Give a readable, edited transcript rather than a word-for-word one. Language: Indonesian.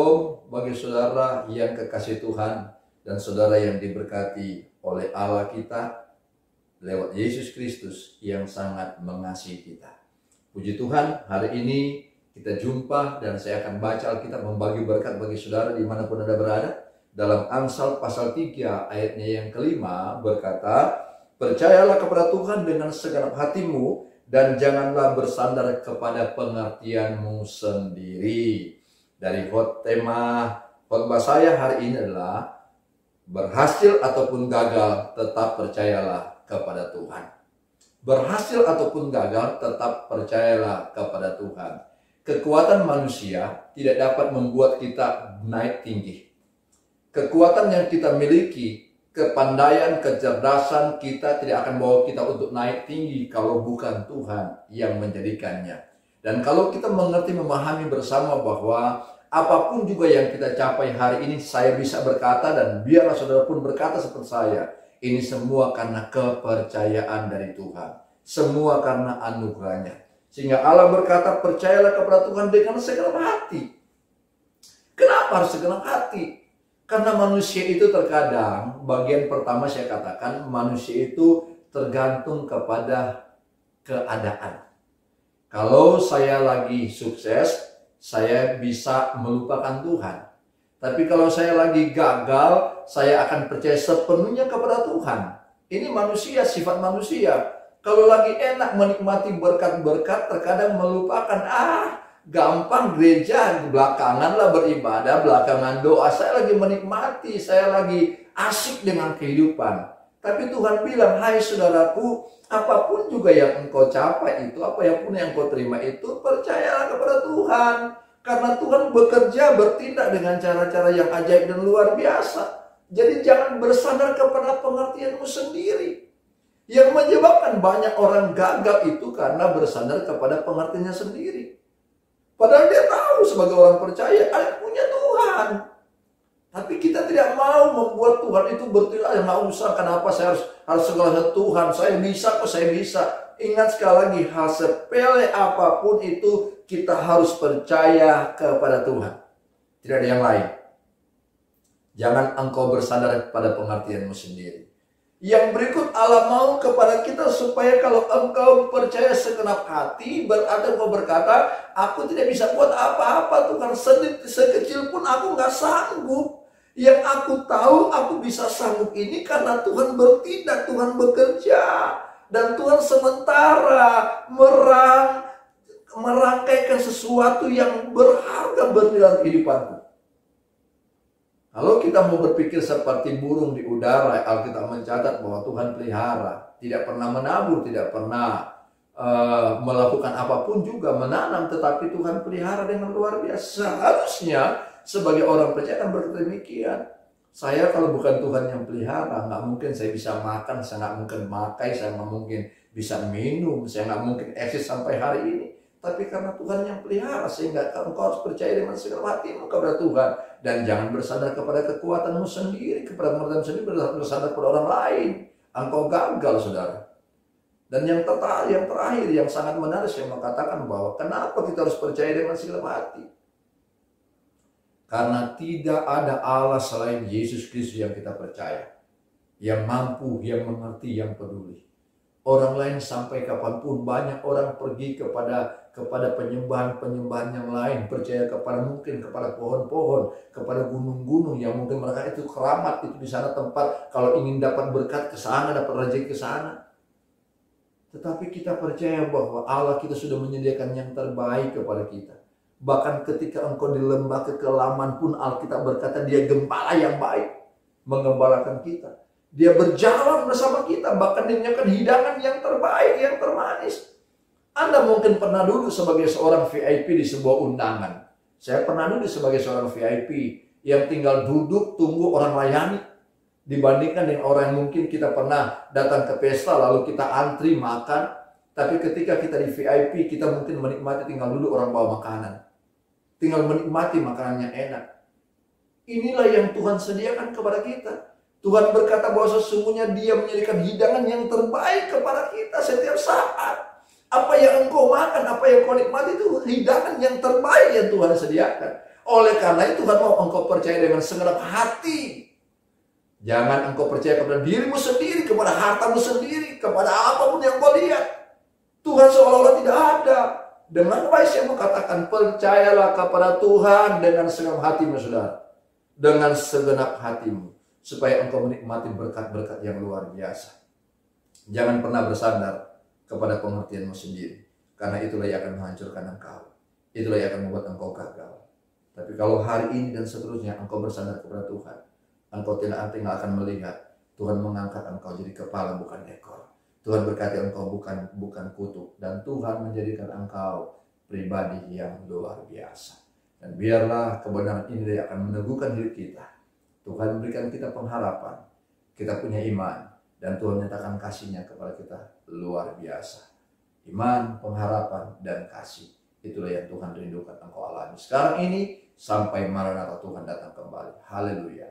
Shalom bagi saudara yang kekasih Tuhan dan saudara yang diberkati oleh Allah kita lewat Yesus Kristus yang sangat mengasihi kita. Puji Tuhan, hari ini kita jumpa dan saya akan baca Alkitab membagi berkat bagi saudara dimanapun Anda berada. Dalam Amsal pasal 3 ayatnya yang kelima berkata, percayalah kepada Tuhan dengan segenap hatimu dan janganlah bersandar kepada pengertianmu sendiri. Dari tema khotbah saya hari ini adalah berhasil ataupun gagal, tetap percayalah kepada Tuhan. Berhasil ataupun gagal, tetap percayalah kepada Tuhan. Kekuatan manusia tidak dapat membuat kita naik tinggi. Kekuatan yang kita miliki, kepandaian, kecerdasan kita tidak akan bawa kita untuk naik tinggi kalau bukan Tuhan yang menjadikannya. Dan kalau kita mengerti, memahami bersama bahwa apapun juga yang kita capai hari ini, saya bisa berkata dan biarlah saudara pun berkata seperti saya, ini semua karena kepercayaan dari Tuhan. Semua karena anugerahnya. Sehingga Allah berkata, percayalah kepada Tuhan dengan segenap hati. Kenapa harus segenap hati? Karena manusia itu terkadang, bagian pertama saya katakan, manusia itu tergantung kepada keadaan. Kalau saya lagi sukses, saya bisa melupakan Tuhan. Tapi kalau saya lagi gagal, saya akan percaya sepenuhnya kepada Tuhan. Ini manusia, sifat manusia. Kalau lagi enak menikmati berkat-berkat, terkadang melupakan, gampang gereja, belakangan lah beribadah, belakangan doa. Saya lagi menikmati, saya lagi asik dengan kehidupan. Tapi Tuhan bilang, hai saudaraku, apapun juga yang engkau capai itu, apapun yang engkau terima itu, percayalah kepada Tuhan. Karena Tuhan bekerja, bertindak dengan cara-cara yang ajaib dan luar biasa. Jadi jangan bersandar kepada pengertianmu sendiri. Yang menyebabkan banyak orang gagal itu karena bersandar kepada pengertiannya sendiri. Padahal dia tahu sebagai orang percaya, punya Tuhan. Tapi kita tidak mau membuat Tuhan itu bertindak, nggak usah, kenapa saya harus segala Tuhan, saya bisa kok, saya bisa. Ingat sekali lagi, hal sepele apapun itu kita harus percaya kepada Tuhan. Tidak ada yang lain. Jangan engkau bersandar pada pengertianmu sendiri. Yang berikut Allah mau kepada kita supaya kalau engkau percaya segenap hati, berarti engkau berkata, aku tidak bisa buat apa-apa Tuhan, sekecil pun aku nggak sanggup. Yang aku tahu aku bisa sanggup ini karena Tuhan bertindak, Tuhan bekerja. Dan Tuhan sementara merangkaikan sesuatu yang berharga bernilai kehidupanku. Kalau kita mau berpikir seperti burung di udara, Alkitab mencatat bahwa Tuhan pelihara. Tidak pernah menabur, tidak pernah melakukan apapun juga, menanam. Tetapi Tuhan pelihara dengan luar biasa. Seharusnya sebagai orang percaya kan berkata demikian. Saya kalau bukan Tuhan yang pelihara, nggak mungkin saya bisa makan, saya nggak mungkin makai, saya nggak mungkin bisa minum, saya nggak mungkin eksis sampai hari ini. Tapi karena Tuhan yang pelihara, sehingga engkau harus percaya dengan segala hatimu kepada Tuhan. Dan jangan bersandar kepada kekuatanmu sendiri, kepada pengertianmu sendiri, bersandar kepada orang lain. Engkau gagal, saudara. Dan yang terakhir, yang sangat menarik, saya mau katakan bahwa kenapa kita harus percaya dengan segala hati. Karena tidak ada Allah selain Yesus Kristus yang kita percaya. Yang mampu, yang mengerti, yang peduli. Orang lain sampai kapanpun, banyak orang pergi kepada penyembahan yang lain. Percaya kepada pohon-pohon, kepada gunung-gunung yang mungkin mereka itu keramat, itu di sana tempat kalau ingin dapat berkat ke sana, dapat rezeki ke sana. Tetapi kita percaya bahwa Allah kita sudah menyediakan yang terbaik kepada kita. Bahkan ketika engkau di lembah kekelaman pun Alkitab berkata dia gembala yang baik, mengembalakan kita. Dia berjalan bersama kita, bahkan dia menyiapkan hidangan yang terbaik, yang termanis. Anda mungkin pernah duduk sebagai seorang VIP di sebuah undangan. Saya pernah duduk sebagai seorang VIP yang tinggal duduk tunggu orang layani. Dibandingkan dengan orang yang mungkin kita pernah datang ke pesta lalu kita antri makan. Tapi ketika kita di VIP, kita mungkin menikmati tinggal duduk orang bawa makanan. Tinggal menikmati makanannya enak. Inilah yang Tuhan sediakan kepada kita. Tuhan berkata bahwa sesungguhnya dia menyediakan hidangan yang terbaik kepada kita setiap saat. Apa yang engkau makan, apa yang kau nikmati itu hidangan yang terbaik yang Tuhan sediakan. Oleh karena itu Tuhan mau engkau percaya dengan segenap hati. Jangan engkau percaya kepada dirimu sendiri, kepada hartamu sendiri, kepada apapun yang kau lihat. Tuhan seolah-olah tidak ada. Dengan baik saya mau katakan, percayalah kepada Tuhan dengan segenap hatimu, saudara. Dengan segenap hatimu. Supaya engkau menikmati berkat-berkat yang luar biasa. Jangan pernah bersandar kepada pengertianmu sendiri. Karena itulah yang akan menghancurkan engkau. Itulah yang akan membuat engkau gagal. Tapi kalau hari ini dan seterusnya engkau bersandar kepada Tuhan, engkau tidak akan melihat Tuhan mengangkat engkau jadi kepala bukan ekor. Tuhan berkati engkau bukan kutuk. Dan Tuhan menjadikan engkau pribadi yang luar biasa. Dan biarlah kebenaran ini yang akan meneguhkan hidup kita. Tuhan berikan kita pengharapan. Kita punya iman. Dan Tuhan menyatakan kasih-Nya kepada kita luar biasa. Iman, pengharapan, dan kasih. Itulah yang Tuhan rindukan engkau alami sekarang ini sampai Maranatha Tuhan datang kembali. Haleluya.